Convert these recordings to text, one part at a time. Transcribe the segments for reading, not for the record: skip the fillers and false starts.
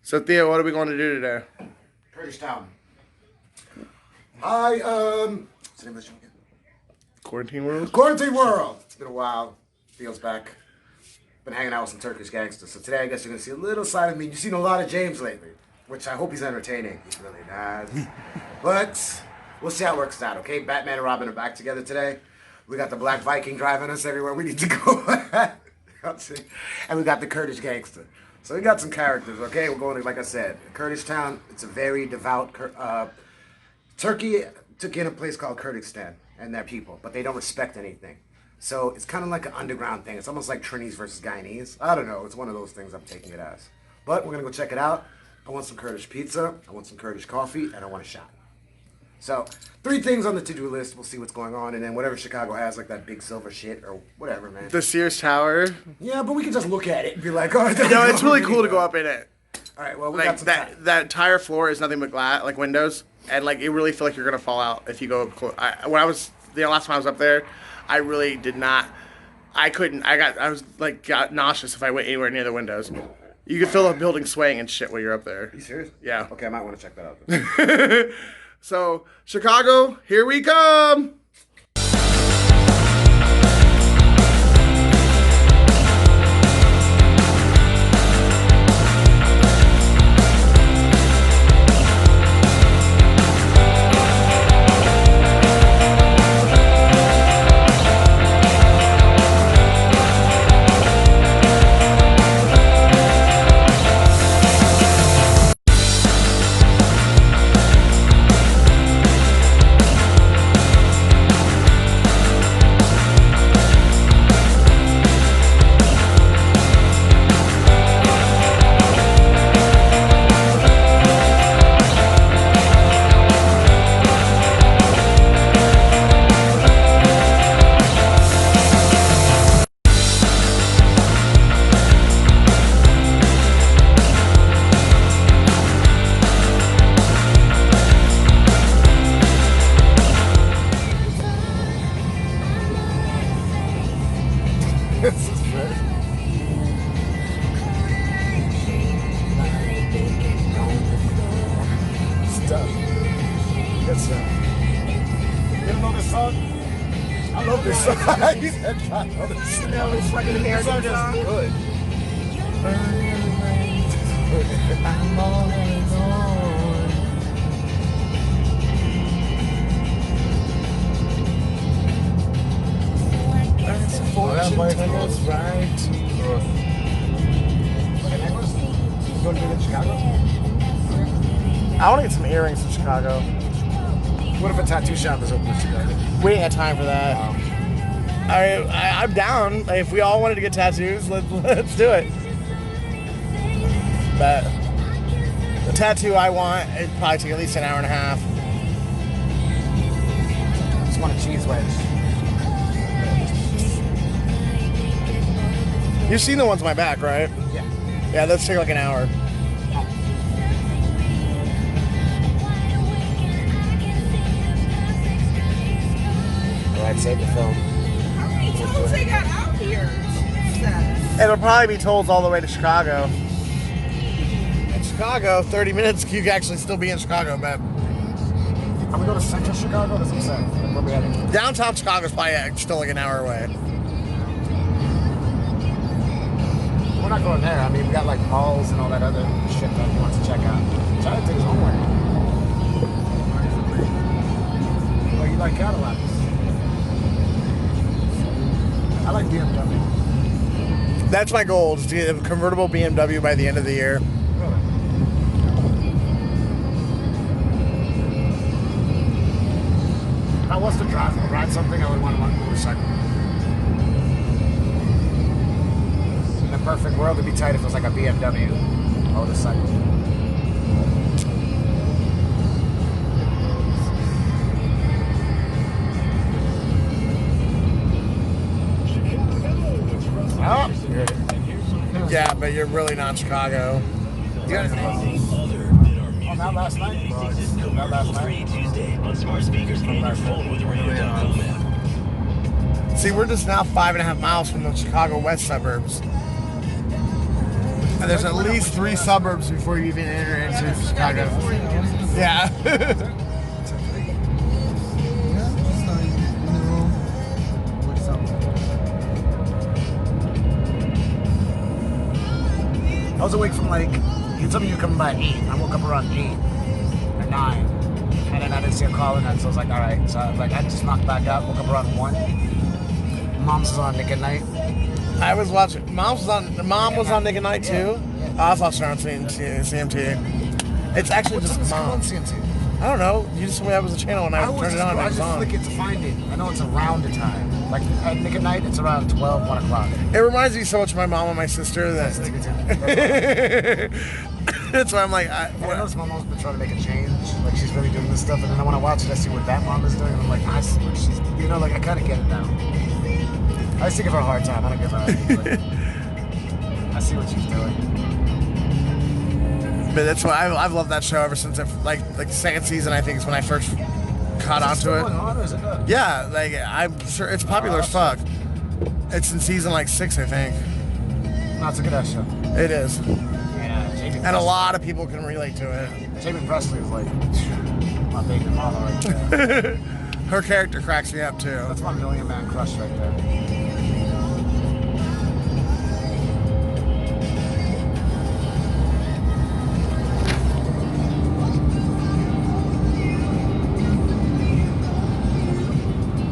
So, Theo, what are we going to do today? Kurdish Town. What's the name of the show again? Qaurantine World? Qaurantine World. It's been a while. Theo's back. Been hanging out with some Turkish gangsters. So today I guess you're going to see a little side of me. You've seen a lot of James lately, which I hope he's entertaining. He's really not. But we'll see how it works out, okay? Batman and Robin are back together today. We got the Black Viking driving us everywhere we need to go. And we got the Kurdish gangster. So we got some characters, okay? We're going to, like I said, Kurdish Town. It's a very devout... Turkey took in a place called Kurdistan and their people, but they don't respect anything. So it's kind of like an underground thing. It's almost like Trinis versus Guyanese. I don't know. It's one of those things I'm taking it as. But we're going to go check it out. I want some Kurdish pizza. I want some Kurdish coffee. And I want a shot. So 3 things on the to-do list. We'll see what's going on. And then whatever Chicago has, like that big silver shit or whatever, man. The Sears Tower. Yeah, but we can just look at it and be like, oh, no, it's really cool to go up in it. All right, well, we like got some time. That entire floor is nothing but glass, like windows. And like, you really feel like you're going to fall out if you go up close. Last time I was up there, I really did not. I got nauseous if I went anywhere near the windows. You could feel the building swaying and shit while you're up there. Are you serious? Yeah. Okay, I might want to check that out. So, Chicago, here we come. This is great. Stuff. Good stuff. You don't know this song? I love this song. He said, I love this song. No, it's like an American song. Good. I'm all alone. That's a fortune goes right. You want to be in Chicago? I want to get some earrings in Chicago. What if a tattoo shop is open in Chicago? We ain't got time for that. I'm down. If we all wanted to get tattoos, let's do it. But the tattoo I want, it'd probably take at least an hour and a half. I just want a cheese wedge. You've seen the ones on my back, right? Yeah. Yeah, those take like an hour. Alright, save the film. How many tolls they got out here? It'll probably be tolls all the way to Chicago. In Chicago, 30 minutes, you can actually still be in Chicago, but Are we going to Central Chicago? That's what I'm saying. Like, where we heading? downtown Chicago's probably still like an hour away. We're not going there. I mean, we got like malls and all that other shit that he wants to check out. Try to take his homework. Oh, you like Cadillacs? I like BMW. That's my goal, is to get a convertible BMW by the end of the year. Really? If I was to ride something, I would want a motorcycle. In the perfect world, it'd be tight if it was like a BMW motorcycle. Oh, Yeah, but you're really not Chicago. you got anything? Oh, not last night? Not last night. See, we're just now 5.5 miles from the Chicago west suburbs. there's at least 3 suburbs before you even enter into Chicago. Yeah. I was awake from like, you told me you were coming by 8. I woke up around 8 or 9. And then I didn't see a call in that, so I was like, alright. So I just knocked back out, woke up around 1. Mom's was on Nick at Night. I was watching. Mom was on Nick at Night too. I was watching her on CMT. It's actually What's just this Mom. on CMT? I don't know. You just told me that was a channel and I turned it on. I It was just on. flick it to find it. I know it's around the time. Like at Nick at Night, it's around 12, 1 o'clock. It reminds me so much of my mom and my sister that. That's why I'm like. I noticed my mom's been trying to make a change. Like she's really doing this stuff, and then when I watch it, I see what that mom is doing, and I'm like, I see what she's. You know, like I kind of get it now. I used to give her a hard time. I don't give her. Like, I see what she's doing. But that's why I've loved that show ever since like the second season. I think is when I first caught onto it. Going on, or is it good? Yeah, like I'm sure it's popular as fuck. It's in season like 6, I think. No, it's a good ass show. It is, Yeah, Jamie and a lot of people can relate to it. Jamie Presley is like my favorite model right there. Her character cracks me up too. That's my million man crush right there.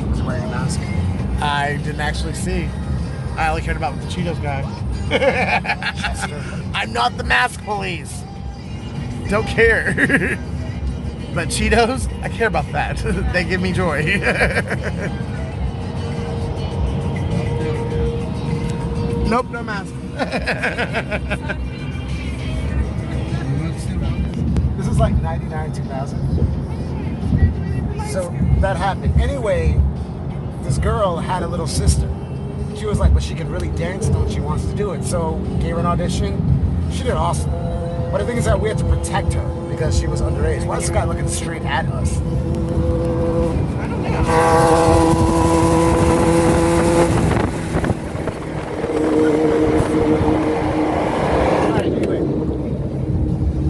Was he wearing a mask? I didn't actually see. I only cared about the Cheetos guy. I'm not the mask police. Don't care. But Cheetos, I care about that. They give me joy. Nope, no mask. This is like 99, 2000. So that happened. Anyway, this girl had a little sister. She was like, but she can really dance though, she wants to do it. So gave her an audition. She did awesome. But the thing is that we had to protect her because she was underage. Why is this guy looking straight at us? Alright, anyway.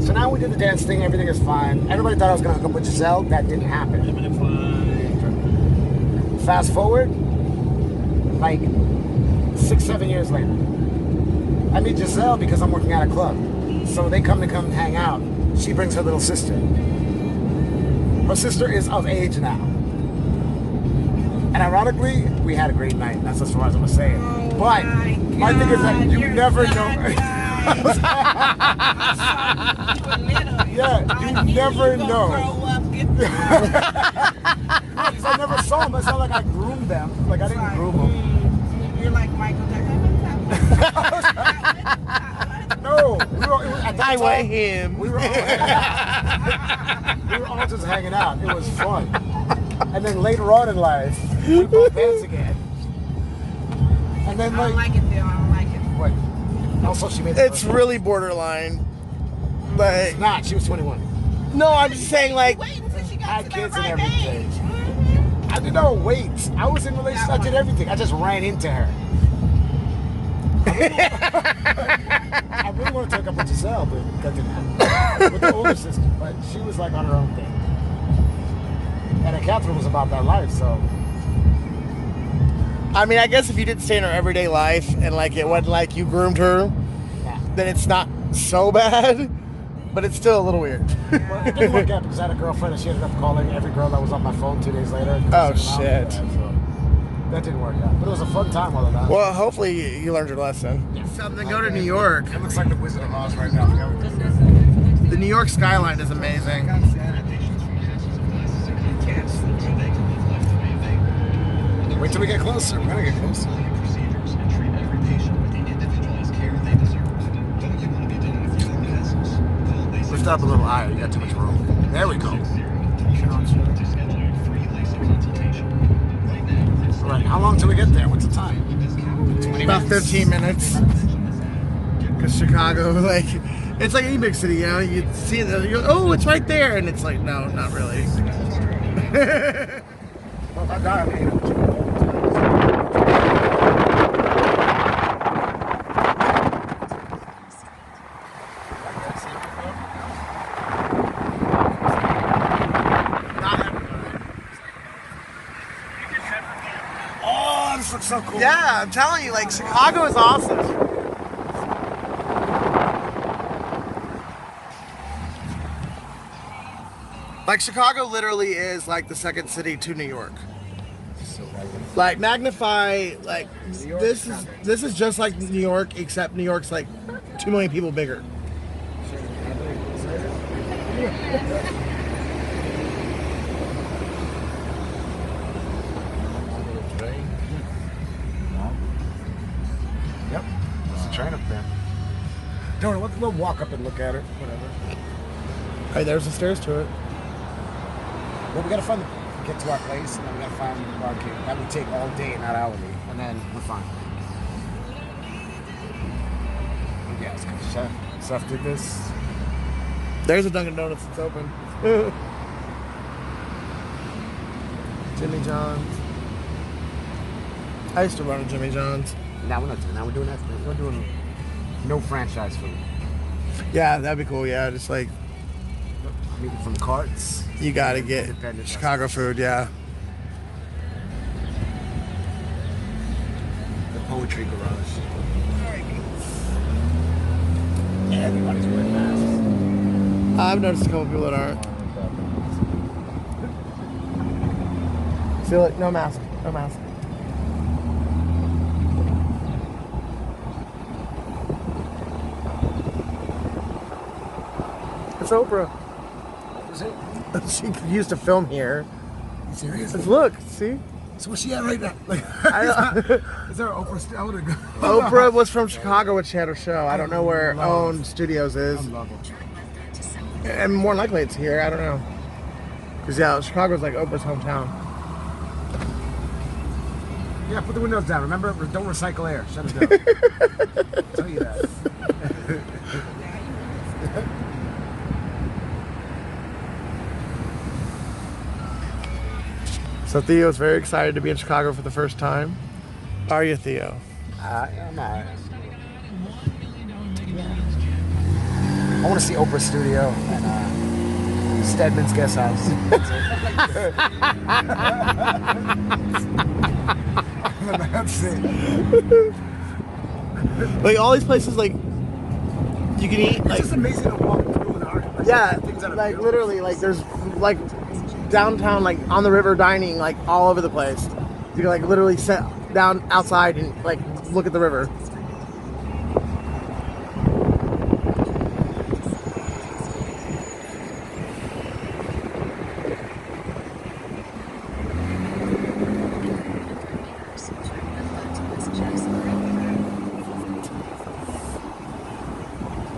So now we did the dance thing, everything is fine. Everybody thought I was gonna hook up with Giselle. That didn't happen. Fast forward, like 6, 7 years later. I meet Giselle because I'm working at a club. So they come hang out. She brings her little sister. Her sister is of age now. And ironically, we had a great night. That's as far as I'm gonna say it. But my thing is that you never know. Yeah, you never know. Because I never saw them. It's not like I groomed them. Like I didn't groom them. You're like Michael Jackson. No, we were, at that I time, want him. we were all just hanging out. It was fun. And then later on in life, we bought bands again. And then I don't like it, Bill. I don't like it. what? Also, she made the It's first really borderline. one. But Nah, she was 21. no, I'm just saying like Wait until she got Had to kids that and right everything. age. I did not wait. I was in relationship. I did everything. I just ran into her. I really want to hook up with Giselle, but that didn't happen. With the older sister, but she was like on her own thing. And Catherine was about that life, so I mean, I guess if you didn't stay in her everyday life and like it wasn't like you groomed her, nah. then it's not so bad. But it's still a little weird. Well, it didn't work out because I had a girlfriend and she ended up calling every girl that was on my phone 2 days later. Oh, shit. So that didn't work out. But it was a fun time all of that. Well, hopefully you learned your lesson. Something. Go to New York. It looks like the Wizard of Oz right now. The New York skyline is amazing. Wait till we get closer. We're gonna get closer. Lift up a little higher. You got too much room. There we go. All right. How long till we get there? What's the time? 20 About minutes? 15 minutes. Because Chicago, like, it's like any big city, you know? You see it, you go, oh, it's right there. And it's like, no, not really. Well, if I die, I'm gonna so cool. Yeah, I'm telling you, like Chicago is awesome. Like Chicago literally is like the second city to New York. Like magnify, like this is just like New York, except New York's like 2 million people bigger. Yep. There's a train up there. Don't know. We'll walk up and look at it. Whatever. Hey, there's the stairs to it. Well, we gotta find get to our place, and then we gotta find the barcade. That would take all day, not hourly, and then we're fine. Yeah, it's good. Chef did this. There's a Dunkin' Donuts that's open. Jimmy John's. I used to run a Jimmy John's. Now we're not doing that. We're doing that. We're doing no franchise food. Yeah, that'd be cool. Yeah, just like I'm eating from carts. you gotta get Chicago food. Yeah. The Poetry Garage. Yeah, everybody's wearing masks. I've noticed a couple people that aren't. See, like, no mask. No mask. It's Oprah. Is it? She used to film here. You serious? Look, see? So where's she at right now? Like, is there an Oprah still? I wanna go. Oprah was from Chicago when she had her show. I don't know where Own Studios is. I love Oprah. And more likely it's here. I don't know. Because, yeah, Chicago's like Oprah's hometown. Yeah, put the windows down. Remember, don't recycle air. Shut it down. I'll tell you that. So Theo's very excited to be in Chicago for the first time. Are you, Theo? I'm alright. I want to see Oprah's studio and Stedman's guest house. That's it. Like all these places, like you can eat. It's Like just amazing to walk through an art. Like, yeah, things that are like beautiful. literally, like there's like downtown, like on the river dining, like all over the place. You can like literally sit down outside and like look at the river.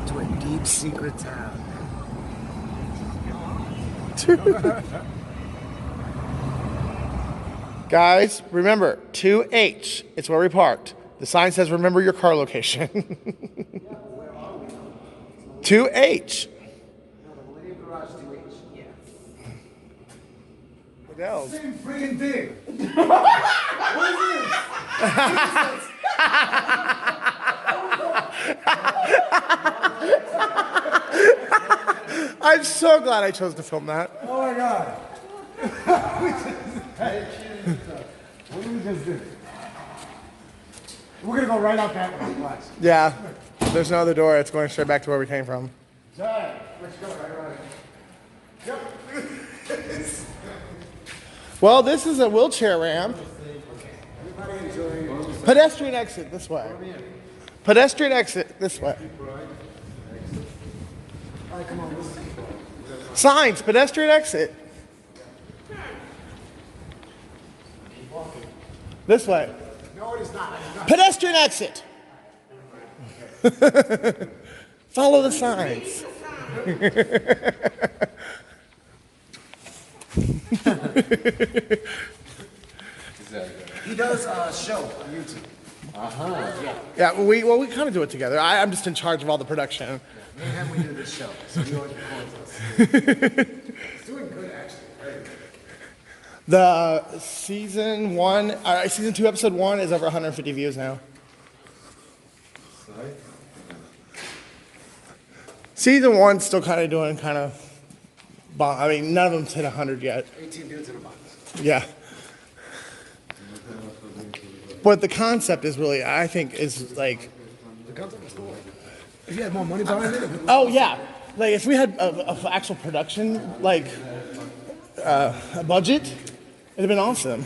To a deep secret town. Guys, remember 2H. It's where we parked. The sign says remember your car location. 2H. What else? Same freaking thing. I'm so glad I chose to film that. Oh my god. What did we just do? We're gonna go right out that way. Watch. Yeah. There's no other door. It's going straight back to where we came from. Alright, let's go right around here. Yep. Well, this is a wheelchair ramp. Everybody enjoying. Pedestrian exit this way. Pedestrian exit this way. Alright, come on. Signs, pedestrian exit. This way. No, it is not. It is not. Pedestrian exit. Follow the signs. He does a show on YouTube. Yeah, we kind of do it together. I'm just in charge of all the production. Me and him, we do this show. So he always records us. He's doing good, actually. Very good. The season 2, episode 1 is over 150 views now. Season 1's still kind of doing bomb. I mean, none of them's hit 100 yet. 18 dudes in a box. Yeah. But the concept is really, I think, is like, The concept is cool. If you had more money behind it, oh yeah, like if we had a actual production like a budget, it'd have been awesome.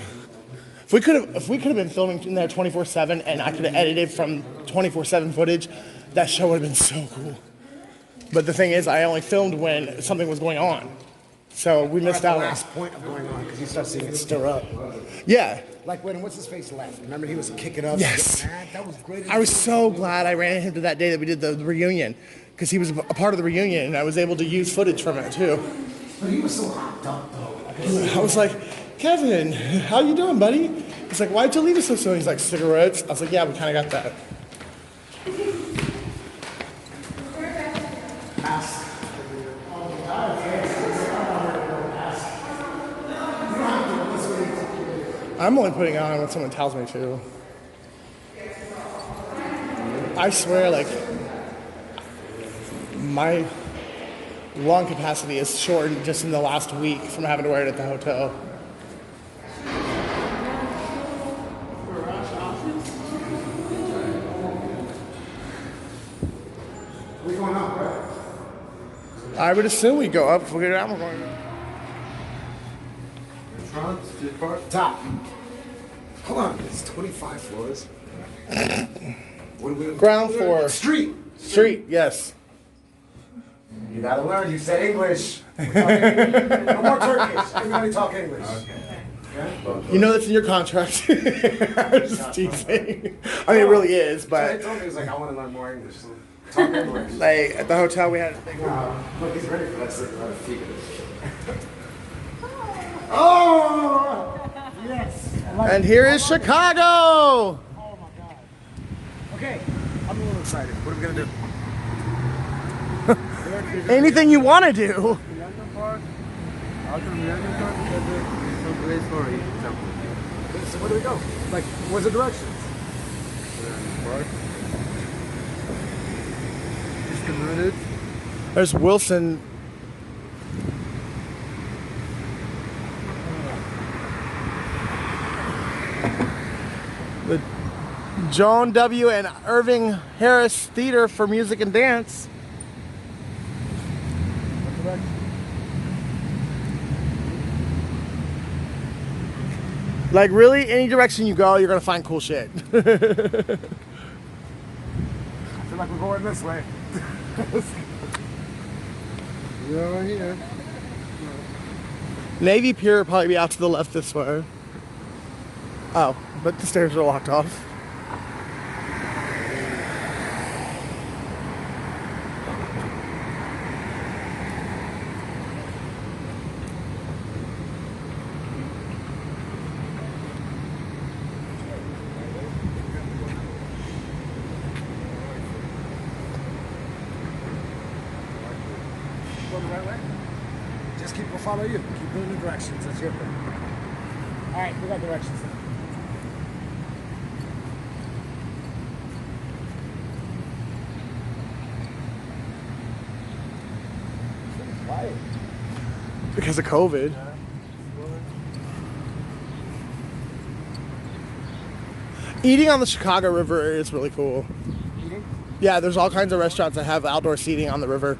If we could have been filming in there 24/7, and I could have edited from 24/7 footage, that show would have been so cool. But the thing is, I only filmed when something was going on, so we missed at the out. last point of going on, because you start seeing it stir up. Yeah. Like when what's his face left? Remember he was kicking up. Yes. getting mad? That was great. I was so glad I ran into him that day that we did the reunion, because he was a part of the reunion, and I was able to use footage from it too. But he was so hopped up though. I was like, Kevin, how you doing, buddy? He's like, why'd you leave us so soon? He's like, cigarettes. I was like, yeah, we kind of got that. I'm only putting it on when someone tells me to. I swear, like, my lung capacity is shortened just in the last week from having to wear it at the hotel. We going up, right? I would assume we go up if we get down. We're going up. Top. Hold on, it's 25 floors. What do we? Ground floor. Street. Street, yes. You gotta learn. You said English. No more Turkish. Everybody talk English. Okay. You know that's in your contract. I'm just teasing. I mean, it really is, I but told me he was like, I want to learn more English. So talk English. like at the hotel we had a thing. Look, he's ready for that thing. Oh! Yes! And here is Chicago! Oh my god. Okay, I'm a little excited. What are we gonna do? Anything you want to do. Millennium Park, after Millennium Park, there's some place for example. So where do we go? Like, where's the directions? Millennium Park. Just a minute. There's Wilson. The Joan W. and Irving Harris Theater for Music and Dance. What direction? Like really, any direction you go, you're gonna find cool shit. I feel like we're going this way. We are here. Navy Pier will probably be out to the left this way. Oh, but the stairs are locked off. Go the right way? Just we'll follow you. Keep doing the directions. That's your thing. All right, we got directions. Quiet. Because of COVID. Eating on the Chicago River is really cool. Eating? Yeah, there's all kinds of restaurants that have outdoor seating on the river.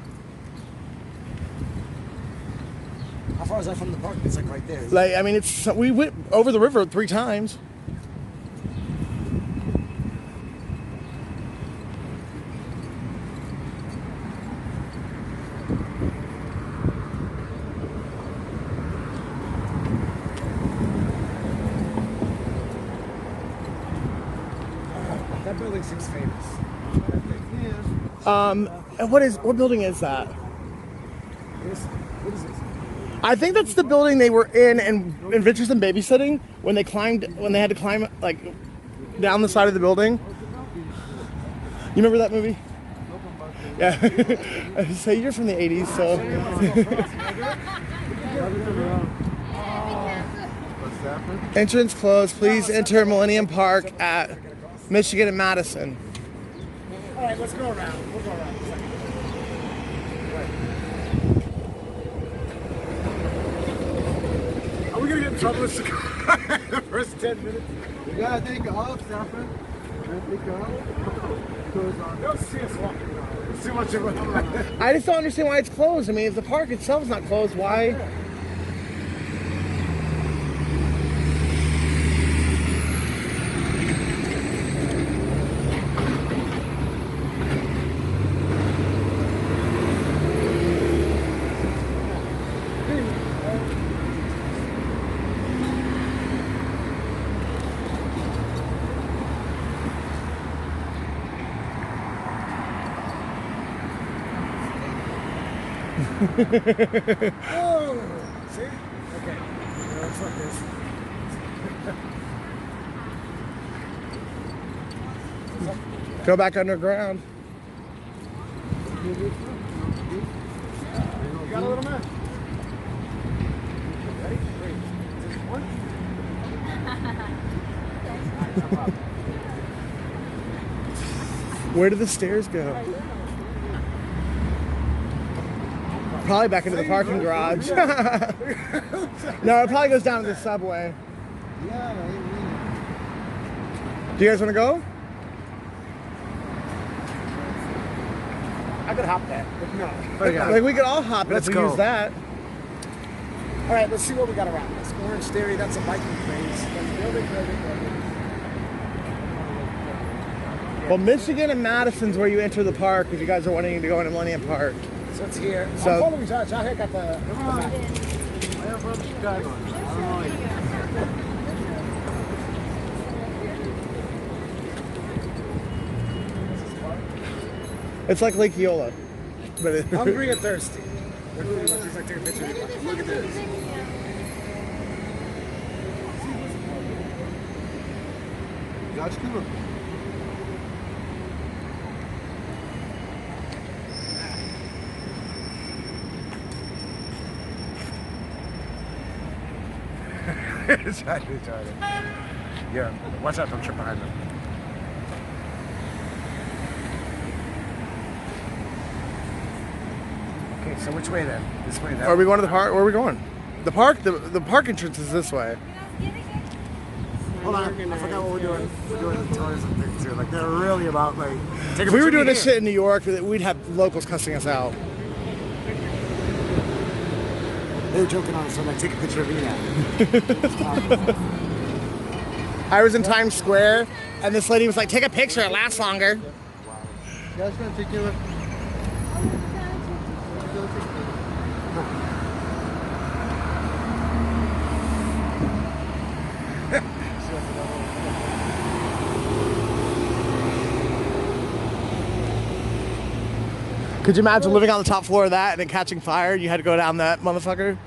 How far is that from the park? It's like right there. Like, I mean, we went over the river 3 times. That building seems famous. And what building is that? What is this? I think that's the building they were in Adventures in Babysitting when they had to climb like down the side of the building. You remember that movie? Yeah. I say you're from the 80s, so. What's happened? Entrance closed. Please enter Millennium Park at Michigan and Madison. All right, let's go around. We'll go around. Are we gonna get in trouble with Chicago? First 10 minutes? Yeah, take it off, Stefan. Take it off. Don't see us walking around. It's too much of a... I just don't understand why it's closed. I mean, if the park itself is not closed, why? Oh, see? Okay. Looks like this. Go back underground. You got a little man? Ready? Wait. Is this one? Where do the stairs go? Probably back into the parking garage. No, it probably goes down to the subway. Do you guys want to go? I could hop that. No. Like we could all hop it Let's if we go. use that. All right, let's see what we got around us. Orange Theory, that's a biking craze. Building. Well, Michigan and Madison's where you enter the park if you guys are wanting to go into Millennium Park. So it's here. So- I'm following Josh. I got the map. I am from Chicago. I don't know it. It's like Lake Eola. But it, Hungry and thirsty. They're pretty much just like take a picture of you. Look at this. Josh, come on. Try to. Yeah, watch out, don't trip behind them. Okay, so which way then? This way then? are we going to the park? Where are we going? The park entrance is this way. Hold on, I forgot what we're doing. We're doing the tourism thing too. Like they're really about like. Take a If we were picture doing of this me shit in New York, we'd have locals cussing us out. here. They were joking on us, so I'm like, take a picture of me now. I was in Times Square, and this lady was like, "Take a picture. It lasts longer." Josh, man, take your... Could you imagine living on the top floor of that and then catching fire? And you had to go down that motherfucker.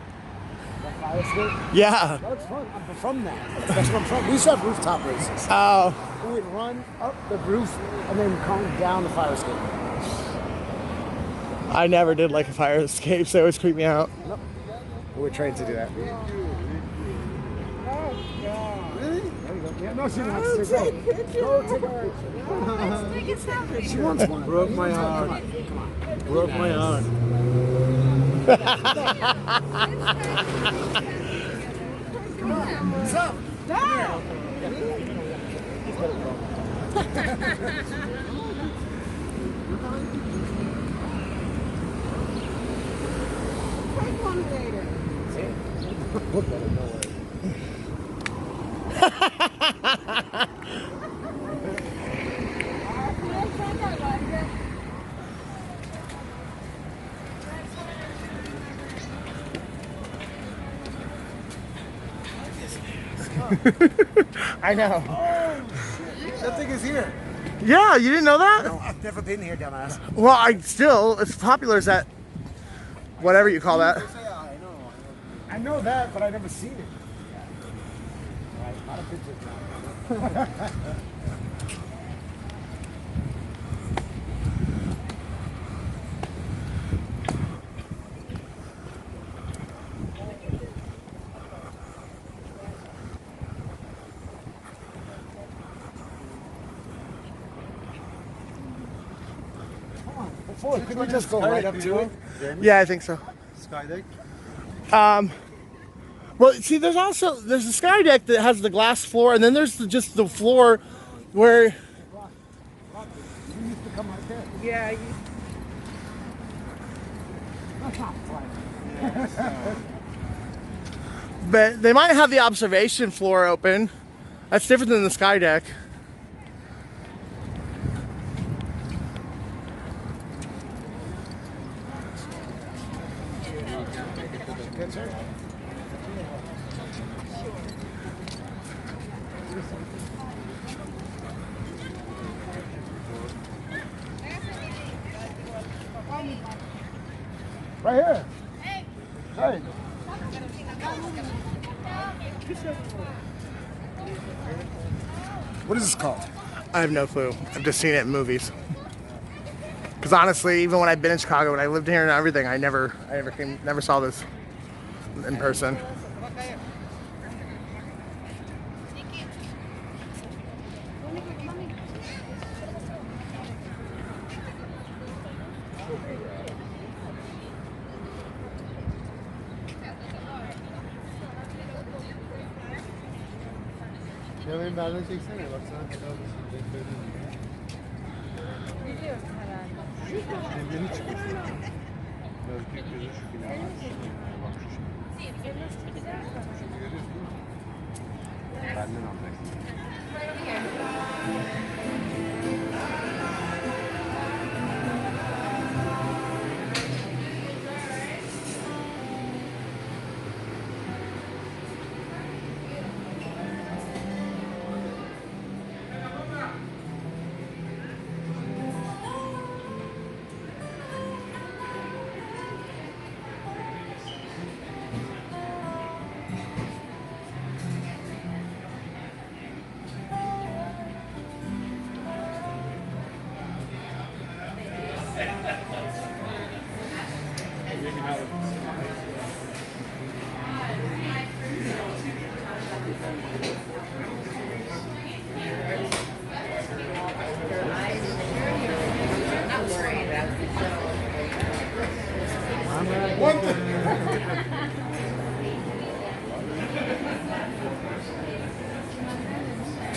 Fire escape? Yeah. That's fun. I'm from that. That's what I'm from. We used to have rooftop races. Oh. We would run up the roof and then come down the fire escape. I never did like a fire escape, so it always creeped me out. Nope. We were trained to do that. Really? There you go. Yeah, no, she didn't have to go. Go take a picture. She wants one. Broke my heart. Come on. Broke my heart. What's up? Take one later. Look at it, no way. I know. That thing is here. Yeah, you didn't know that? No, I've never been here, dumbass. Well, it's popular as that, whatever you call that. I know that, but I've never seen it. All right, a lot of pictures now. Before, couldn't we just go right up to it? Yeah, I think so. Skydeck. We're Well, see, there's a sky deck that has the glass floor, and then there's just the floor where. You used to come like that. Yeah, But they might have the observation floor open. That's different than the sky deck. Right here. Hey. What is this called? I have no clue. I've just seen it in movies. Because honestly, even when I've been in Chicago, when I lived here and everything, I never saw this in person. Ya benim benden çeksene baksana. Kendini çıkıyorsun. Biraz büyük gözü şu bina. Bak şu şimdi. Şimdi görüyorsun değil mi? Benden alacaksın.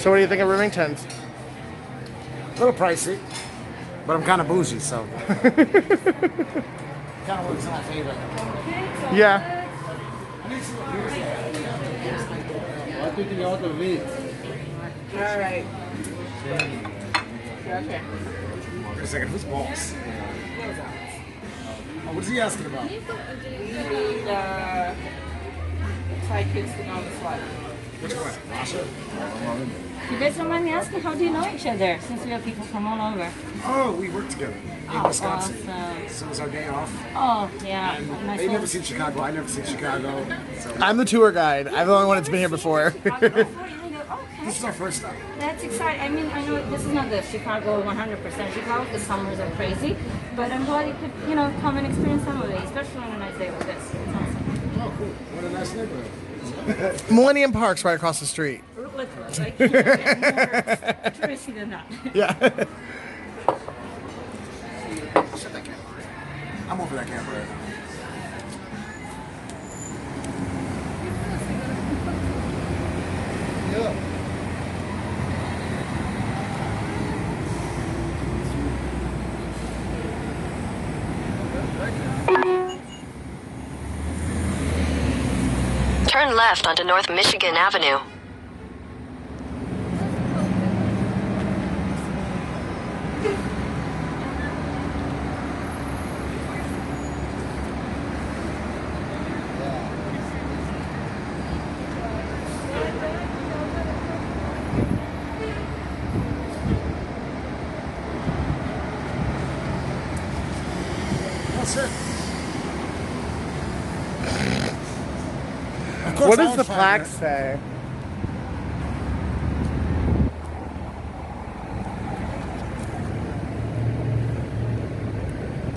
So what do you think of Remingtons? A little pricey, but I'm kind of bougie, so. Kind of works in my favor. Yeah. What do you think out of it? all right. Okay. Wait a second, who's boss? Oh, what is he asking about? We need Thai kids to go on the slide. Which one? Rasha? You guys don't mind me asking, how do you know each other? Since we have people from all over. Oh, we work together in Wisconsin. Awesome. So it was our day off. Oh, yeah. My They never phone- seen Chicago. I never seen Chicago. So I'm the tour guide. I'm the only one that's been here before. Okay. this is our first time. That's exciting. I mean, I know this is not the Chicago 100% Chicago. The summers are crazy. But I'm glad you could, come and experience some of it, especially on a nice day like this. It's awesome. Oh, cool. What a nice neighborhood. Millennium Park's right across the street. Literally, I can't get more touristy than that. Yeah. Shut that camera. I'm over that camera right now. Turn left onto North Michigan Avenue. That's it. What does the plaque say?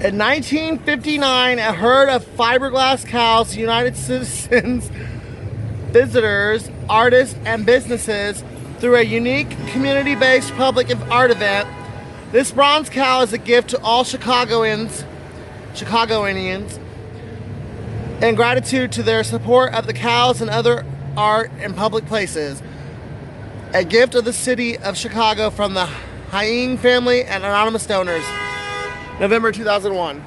In 1959, a herd of fiberglass cows united citizens, visitors, artists, and businesses through a unique community-based public art event. This bronze cow is a gift to all Chicagoans In gratitude to their support of the cows and other art in public places. A gift of the city of Chicago from the Hying family and anonymous donors. November 2001.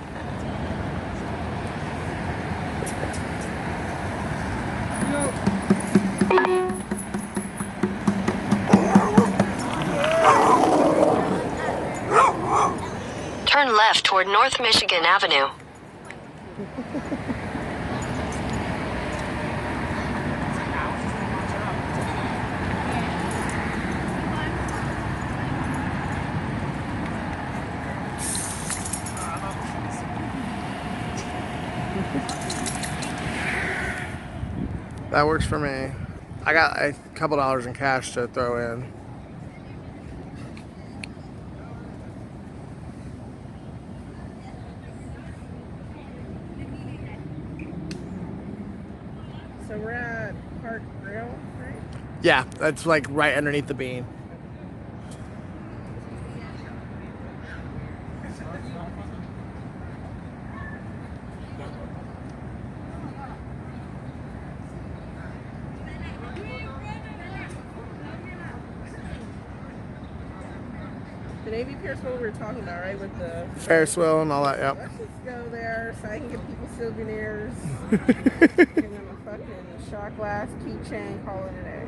Turn left toward North Michigan Avenue. That works for me. I got a couple dollars in cash to throw in. So we're at Park Grill, right? Yeah, that's like right underneath the bean. The Navy Pier's what we were talking about, right? With the Ferris wheel and all that, yep. let's just go there so I can give people souvenirs. Give them a fucking shot glass, keychain, call it a day.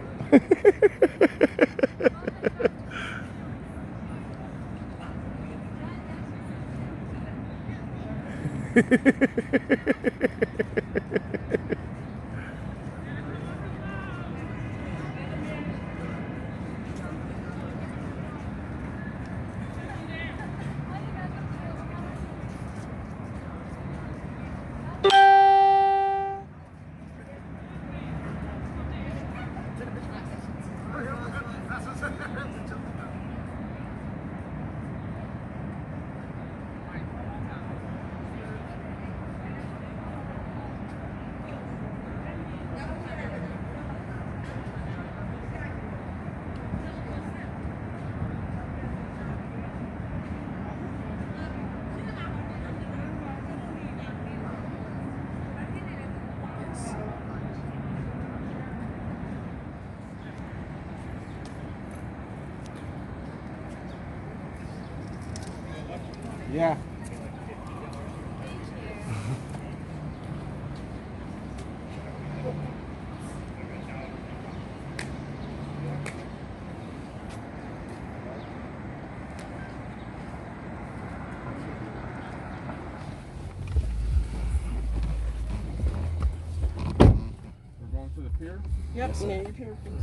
Yeah. We're going to the pier? Yep, Navy Pier, please.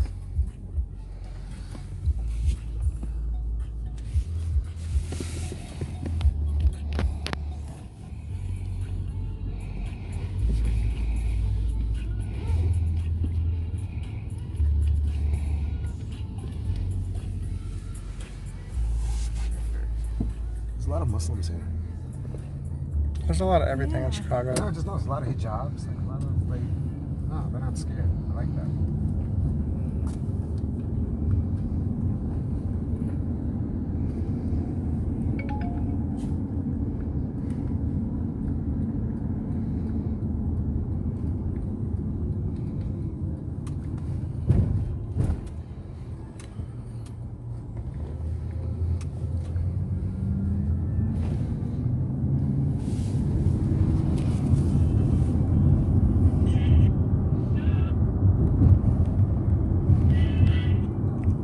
There's a lot of Muslims here. There's a lot of everything in Chicago. No, I just noticed a lot of hijabs. Like a lot of like, no, they're not scared. I like that.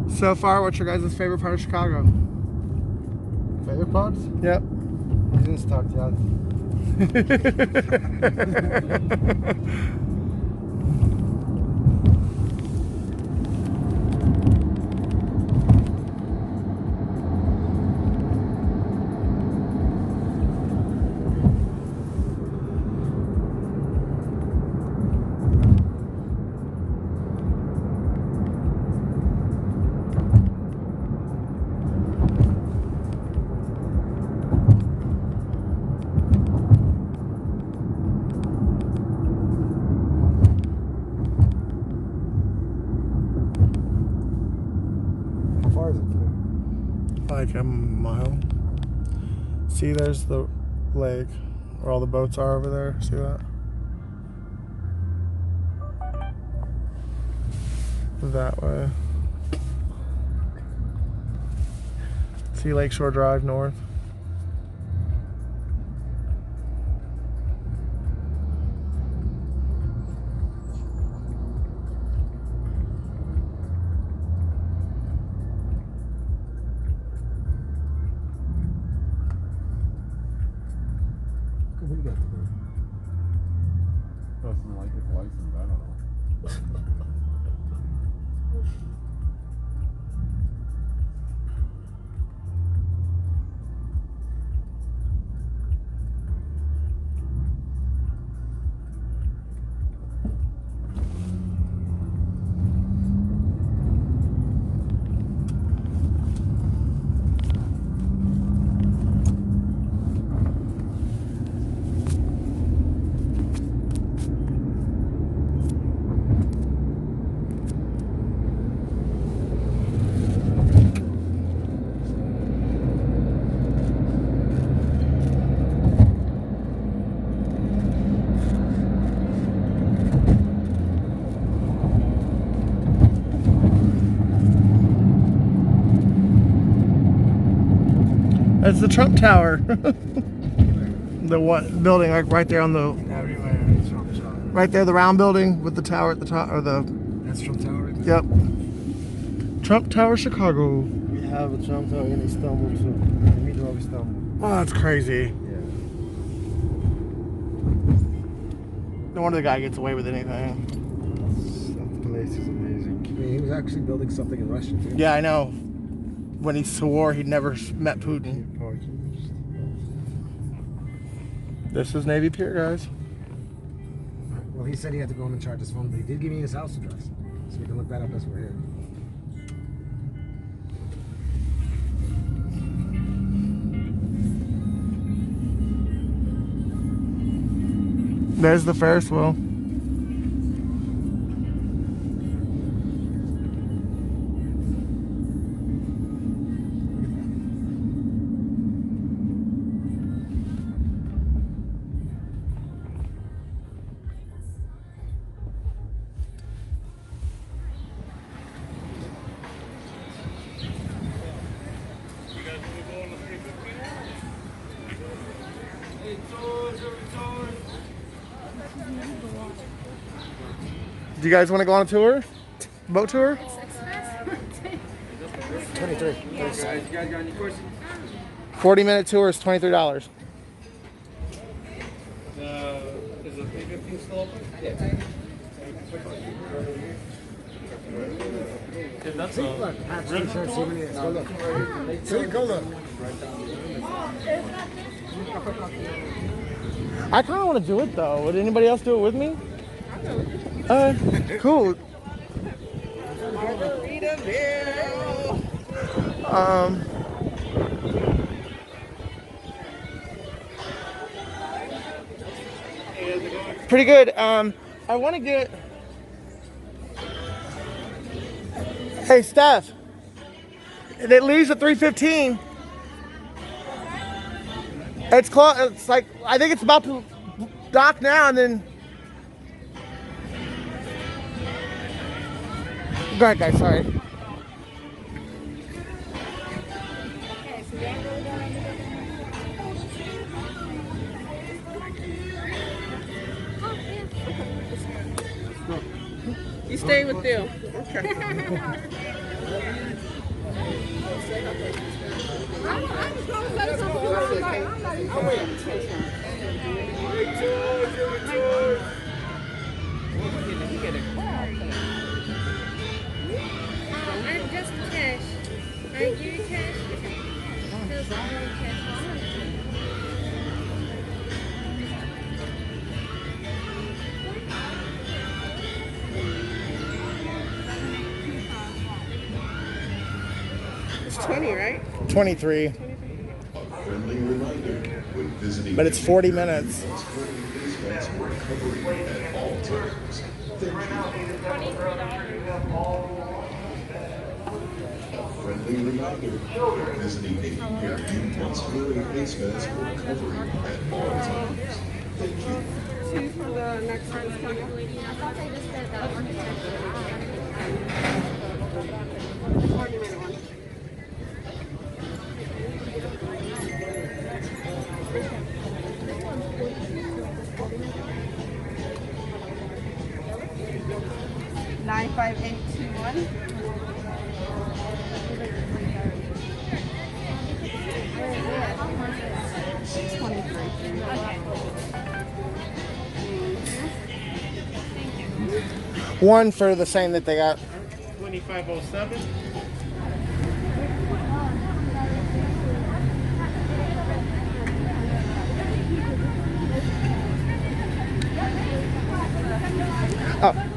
So far, what's your guys' favorite part of Chicago? Favorite parts? Yep. Didn't start yet. How far is it from here? Like a mile. See, there's the lake where all the boats are over there. See that? that way. See Lakeshore Drive north. Who got the bird? Doesn't like his license, I don't know. That's the Trump Tower. The what building, like right there on the Everywhere. It's Trump Tower. right there, the round building with the tower at the top, or the That's Trump Tower right there? yep. Trump Tower, Chicago. We have a Trump Tower in Istanbul too. In the middle of Istanbul. Oh, that's crazy. Yeah. No wonder the guy gets away with anything. That place is amazing. I mean, he was actually building something in Russia too. Yeah, I know. When he swore he'd never met Putin. Parking. This is Navy Pier, guys. Well, he said he had to go in and charge his phone, but he did give me his house address. So we can look that up as we're here. There's the Ferris wheel. Do you guys want to go on a tour? Boat tour? 23. 40-minute tour is $23. Is the 315 still open? Yeah. If that's Look, Pat's t-shirt, see many. Let's go look. See, go look. I kind of want to do it though. Would anybody else do it with me? Cool. Pretty good. I want to get. Hey, Steph. It leaves at 3:15. It's close. It's like I think it's about to dock now, and then. Go ahead, guys. Sorry. You stay with them. Okay. I'm just cash. I give you cash. Just cash. It's 20, right? 23. But it's 40 minutes. Friendly reminder, visiting Navy Pier must wear a face mask or covering at all times. Thank you. See for the next one. I thought they just said that one. 40-minute one. Nine five eight two one. One for the same that they got. 2507. Oh.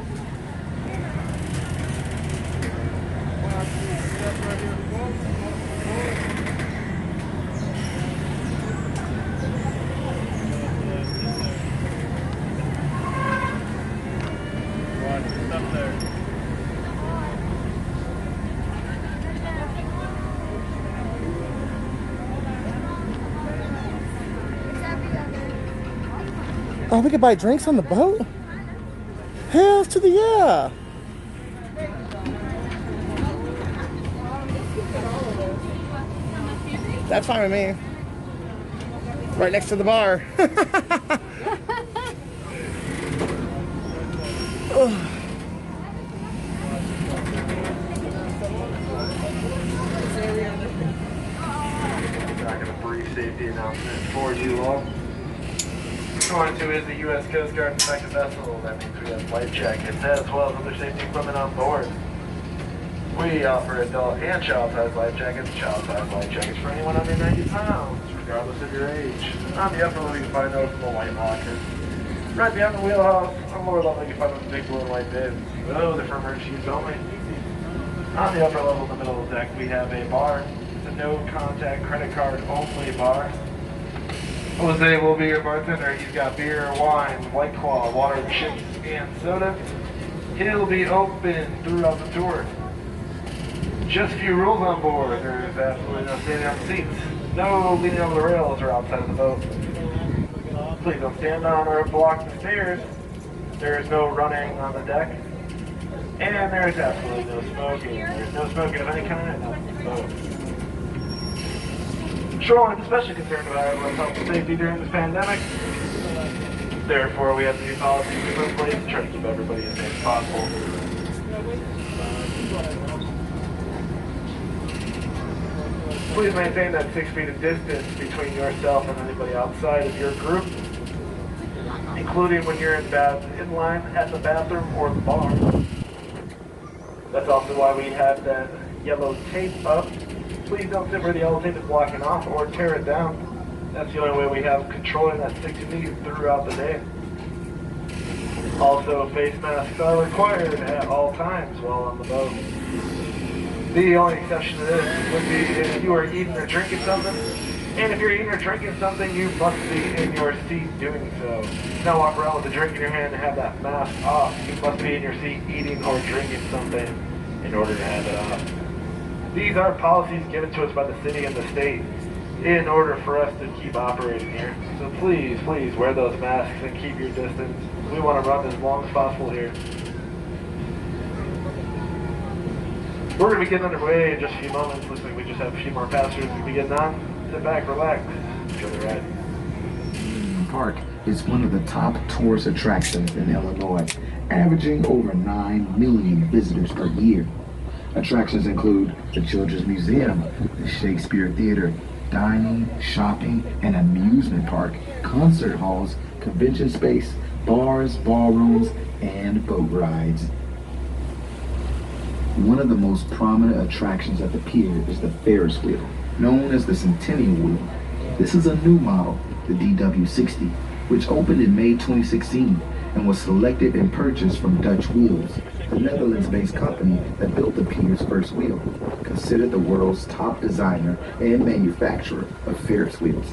Oh, we could buy drinks on the boat? Hell to the yeah! That's fine with me. Right next to the bar. Back in a brief safety announcement for you all. Qaurantine is the U.S. Coast Guard inspected vessel. That means we have life jackets as well as other safety equipment on board. We offer adult and child-sized life jackets, child-sized life jackets for anyone under 90 pounds, regardless of your age. On the upper level, you can find those in the white lockers. Right behind the wheelhouse, on the lower level, you can find those big blue and white bins. Those are for emergency use only. On the upper level, in the middle of the deck, we have a bar. It's a no-contact credit card only bar. Jose will be your bartender. He's got beer, wine, White Claw, water, chips, and soda. He'll be open throughout the tour. Just a few rules on board. There's absolutely no standing on the seats. No leaning over the rails or outside of the boat. Please don't stand on or block the stairs. There is no running on the deck. And there's absolutely no smoking. There's no smoking of any kind on the boat. Shoreline is especially concerned about everyone's health and safety during this pandemic. Therefore, we have the new policies we put in place to try to keep everybody as safe as possible. Please maintain that 6 feet of distance between yourself and anybody outside of your group, including when you're in line at the bathroom or the bar. That's also why we have that yellow tape up. Please don't sit where the yellow tape is blocking off or tear it down. That's the only way we have controlling that 6 feet throughout the day. Also, face masks are required at all times while on the boat. The only exception to this would be if you are eating or drinking something. And if you're eating or drinking something, you must be in your seat doing so. Don't walk around with a drink in your hand and have that mask off. You must be in your seat eating or drinking something in order to have it off. These are policies given to us by the city and the state in order for us to keep operating here. So please, please wear those masks and keep your distance. We want to run as long as possible here. We're going to be getting underway in just a few moments. Looks like we just have a few more passengers to be getting on. Sit back, relax, enjoy the ride. Park is one of the top tourist attractions in Illinois, averaging over 9 million visitors per year. Attractions include the Children's Museum, the Shakespeare Theater, dining, shopping, and amusement park, concert halls, convention space, bars, ballrooms, and boat rides. One of the most prominent attractions at the pier is the Ferris wheel, known as the Centennial Wheel. This is a new model, the DW60, which opened in May 2016 and was selected and purchased from Dutch Wheels, the Netherlands-based company that built the pier's first wheel, considered the world's top designer and manufacturer of Ferris wheels.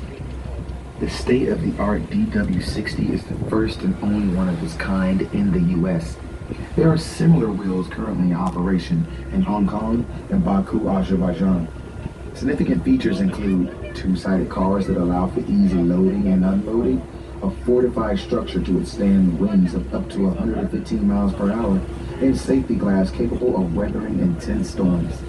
The state-of-the-art DW60 is the first and only one of its kind in the U.S. There are similar wheels currently in operation in Hong Kong and Baku, Azerbaijan. Significant features include two-sided cars that allow for easy loading and unloading, a fortified structure to withstand winds of up to 115 miles per hour, and safety glass capable of weathering intense storms.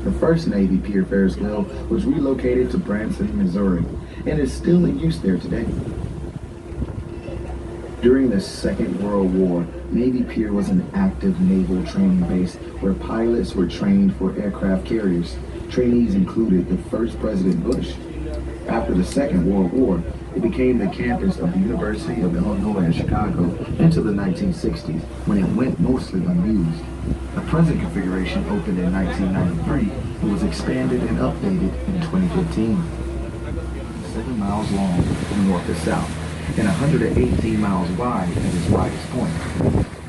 The first Navy Pier Ferris wheel was relocated to Branson, Missouri, and is still in use there today. During the Second World War, Navy Pier was an active naval training base where pilots were trained for aircraft carriers. Trainees included the first President Bush. After the Second World War, it became the campus of the University of Illinois in Chicago into the 1960s, when it went mostly unused. The present configuration opened in 1993 and was expanded and updated in 2015. 7 miles long from north to south, and 118 miles wide at its widest point.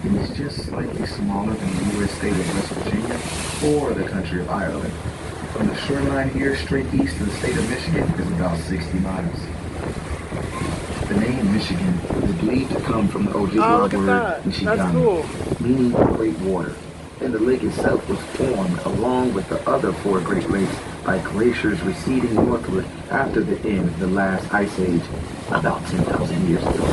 It is just slightly smaller than the U.S. state of West Virginia or the country of Ireland. From the shoreline here straight east to the state of Michigan is about 60 miles. The name Michigan is believed to come from the Ojibwa word Michigan, meaning great water. And the lake itself was formed along with the other 4 Great Lakes by glaciers receding northward after the end of the last ice age about 10,000 years ago.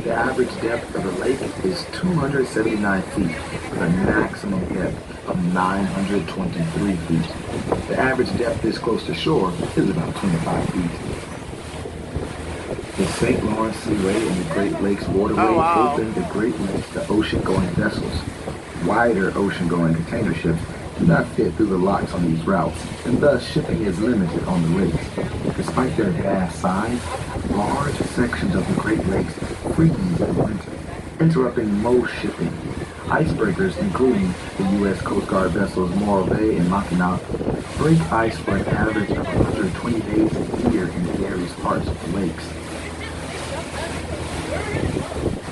The average depth of the lake is 279 feet with a maximum depth of 923 feet. The average depth this close to shore is about 25 feet. The St. Lawrence Seaway and the Great Lakes Waterway open the Great Lakes to ocean-going vessels. Wider ocean-going container ships do not fit through the locks on these routes, and thus shipping is limited on the lakes. Despite their vast size, large sections of the Great Lakes freeze in the winter, interrupting most shipping. Icebreakers, including the U.S. Coast Guard vessels Morro Bay and Mackinac, break ice for an average of 120 days a year in various parts of the lakes.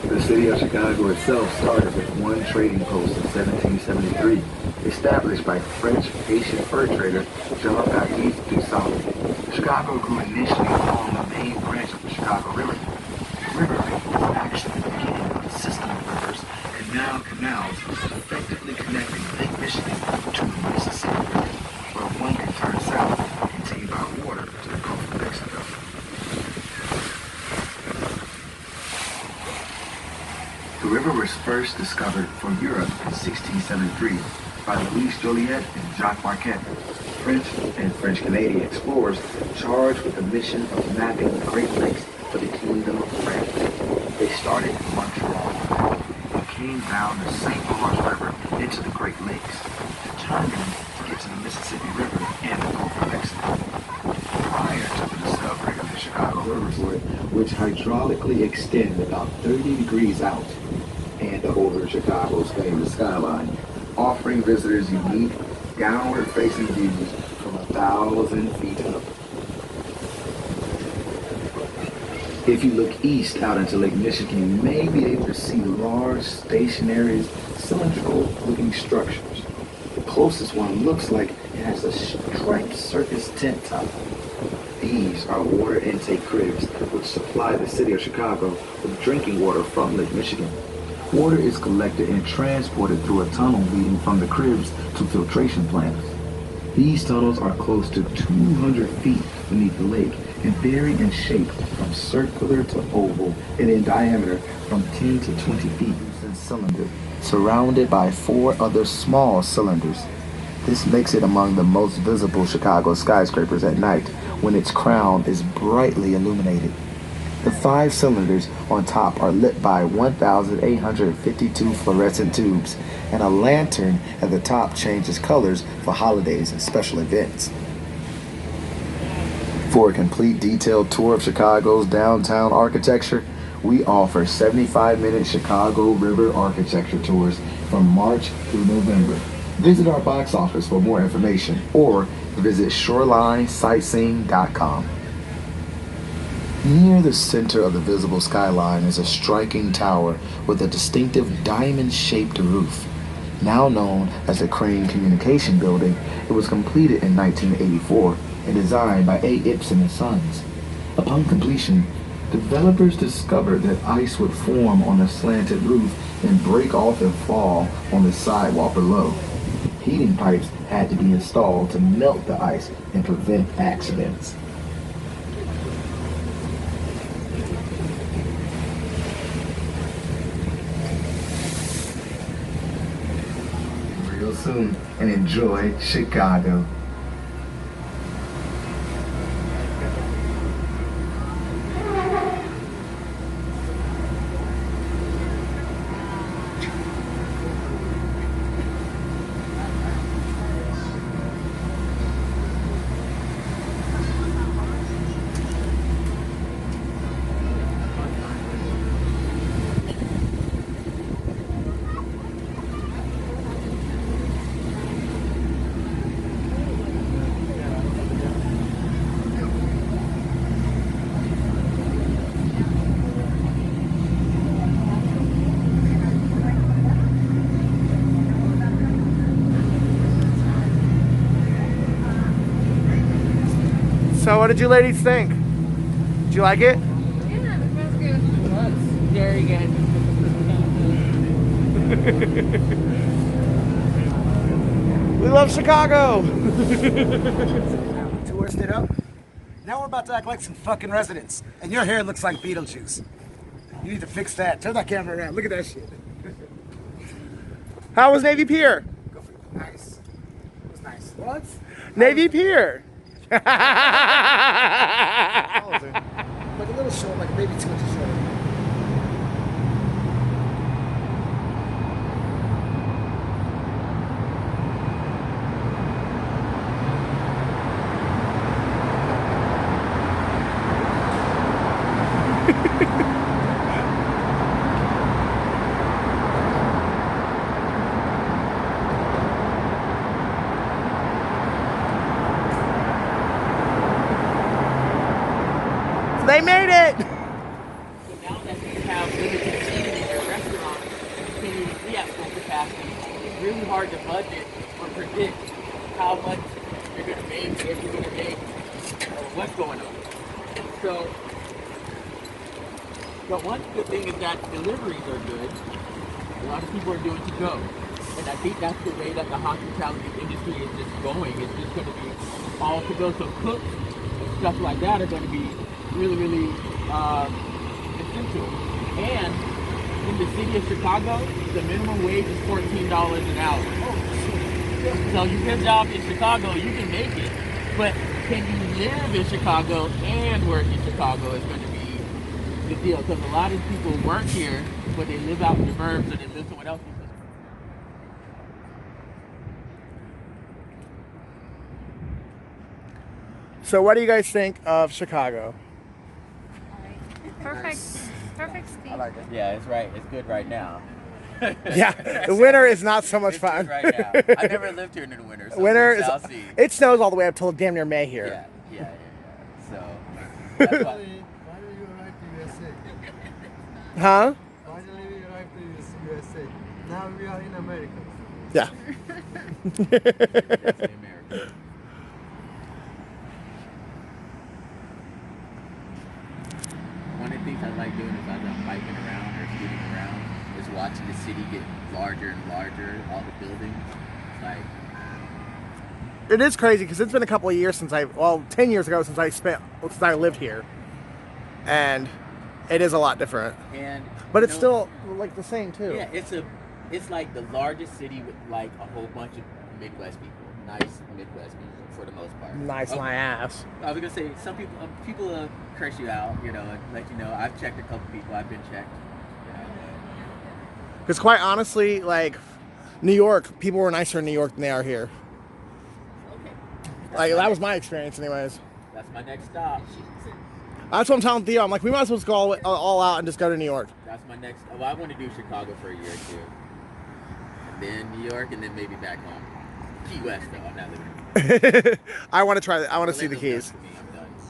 The city of Chicago itself started with one trading post in 1773, established by French Haitian fur trader Jean-Baptiste Toussaint. Chicago grew initially along the main branch of the Chicago River. The river was actually the beginning of a system of rivers and now canals effectively connecting Lake Michigan to the Mississippi River, where one can turn south and continue by water to the Gulf of Mexico. The river was first discovered for Europe in 1673 by Louis Joliet and Jacques Marquette, French and French-Canadian explorers charged with the mission of mapping the Great Lakes for the Kingdom of France. They started in Montreal and came down the St. Lawrence River into the Great Lakes, determined to get to the Mississippi River and the Gulf of Mexico. Prior to the discovery of the Chicago River, which hydraulically extend about 30 degrees out and over Chicago's famous skyline, offering visitors unique downward-facing views from 1,000 feet up. If you look east out into Lake Michigan, you may be able to see large, stationary, cylindrical-looking structures. The closest one looks like it has a striped circus tent top. These are water intake cribs which supply the city of Chicago with drinking water from Lake Michigan. Water is collected and transported through a tunnel leading from the cribs to filtration plants. These tunnels are close to 200 feet beneath the lake and vary in shape from circular to oval and in diameter from 10 to 20 feet in cylinder, surrounded by 4 other small cylinders. This makes it among the most visible Chicago skyscrapers at night when its crown is brightly illuminated. The 5 cylinders on top are lit by 1,852 fluorescent tubes, and a lantern at the top changes colors for holidays and special events. For a complete detailed tour of Chicago's downtown architecture, we offer 75-minute Chicago River architecture tours from March through November. Visit our box office for more information or visit shorelinesightseeing.com. Near the center of the visible skyline is a striking tower with a distinctive diamond-shaped roof. Now known as the Crane Communication Building, it was completed in 1984 and designed by A. Ibsen and Sons. Upon completion, developers discovered that ice would form on the slanted roof and break off and fall on the sidewalk below. Heating pipes had to be installed to melt the ice and prevent accidents. real soon and enjoy Chicago. So what did you ladies think? Did you like it? Yeah, it smells good. That's very good. We love Chicago. Touristed it up. Now we're about to act like some fucking residents. And your hair looks like Beetlejuice. You need to fix that. Turn that camera around. Look at that shit. How was Navy Pier? Nice. It was nice. What? Navy Pier. Like a little short, like maybe 2 inches short. They made it. So now that you have limited seating in your restaurant, can you be at full capacity? It's really hard to budget or predict how much you're going to make, if you're going to make, or what's going on. So, but one good thing is that deliveries are good. A lot of people are doing to go. And I think that's the way that the hospitality industry is just going. It's just going to be all to go. So cooks and stuff like that are going to be really essential. And in the city of Chicago, the minimum wage is $14 an hour. So you get a job in Chicago, you can make it. But can you live in Chicago and work in Chicago is going to be the deal. Because a lot of people work here, but they live out in the burbs or they live somewhere else. So what do you guys think of Chicago? Perfect. Perfect, Steve. I like it. Yeah, it's right. It's good right now. Yeah, the winter is not so much fun. Right now. I never lived here in the winter. So Winter we shall is, see. it snows all the way up till damn near May here. Yeah. So that's why. Finally you arrived to USA. Huh? Finally you arrived to USA. Now we are in America. Yeah. Definitely America. One of the things I like doing is as I'm biking around or scooting around is watching the city get larger and larger, all the buildings. It's like, It is crazy because it's been a couple of years since 10 years ago since I lived here. And it is a lot different. and But you it's know, still like the same too. yeah, it's like the largest city with like a whole bunch of Midwest people, nice Midwest people for the most part. Nice my ass. I was gonna say some people curse you out, you know, and let you know. I've checked a couple people. I've been checked. You know, Because quite honestly, like New York, people were nicer in New York than they are here. Like that was my experience, anyways. that's my next stop. That's what I'm telling Theo. I'm like, we might as well just go all out and just go to New York. That's my next. Well, I want to do Chicago for a year or two, and then New York, and then maybe back home. Key West, though. I'm not living. I want to try that. I want to see the Orlando's Keys. done for me.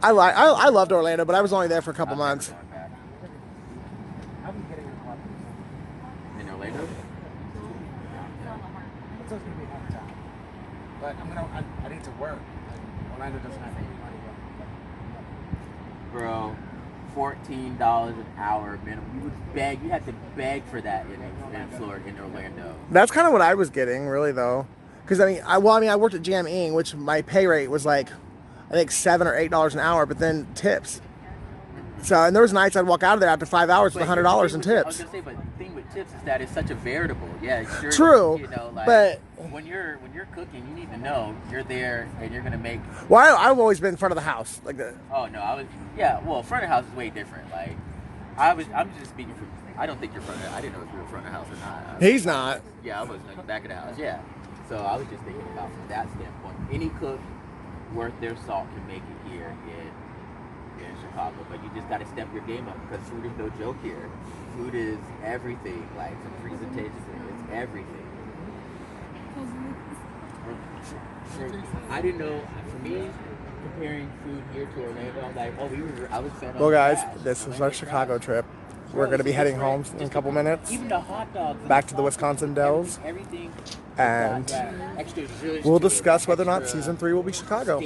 I'm done. I loved Orlando, but I was only there for a couple I'm never months. going back. I've been getting a lot. In Orlando? It's always gonna be hard time. But I need to work. Orlando doesn't have any money. Bro, $14 an hour minimum. You would beg. You had to beg for that in Florida, in Orlando. That's kind of what I was getting, really, though. Because I worked at Jam Ing, which my pay rate was like, I think $7 or $8 an hour, but then tips. So, and there was nights I'd walk out of there after 5 hours with But $100 in I was tips. gonna say, but the thing with tips is that it's such a variable. Yeah, sure. True, You know, like but when you're cooking, you need to know you're there and you're gonna make. well, I've always been in front of the house, like that. Oh no, I was. Yeah, well, front of house is way different. Like, I'm just speaking from. I don't think you're front of. I didn't know if you were front of house or not. He's not. Yeah, I wasn't in the back of the house. Yeah, so I was just thinking about from that standpoint. Any cook worth their salt can make it here in Chicago, but you just got to step your game up because food is no joke here. Food is everything. Like from presentation, it's everything. I didn't know. For me, comparing food here to Orlando, I'm like, I was fed up. Well, guys, this is our Chicago trip. We're going to be heading home in a couple minutes. Even the hot dogs. Back to the Wisconsin Dells. Everything. And we'll discuss whether or not season 3 will be Chicago.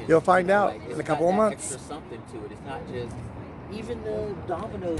You'll find out in a couple of months. Extra something to it. It's not just even the Domino's.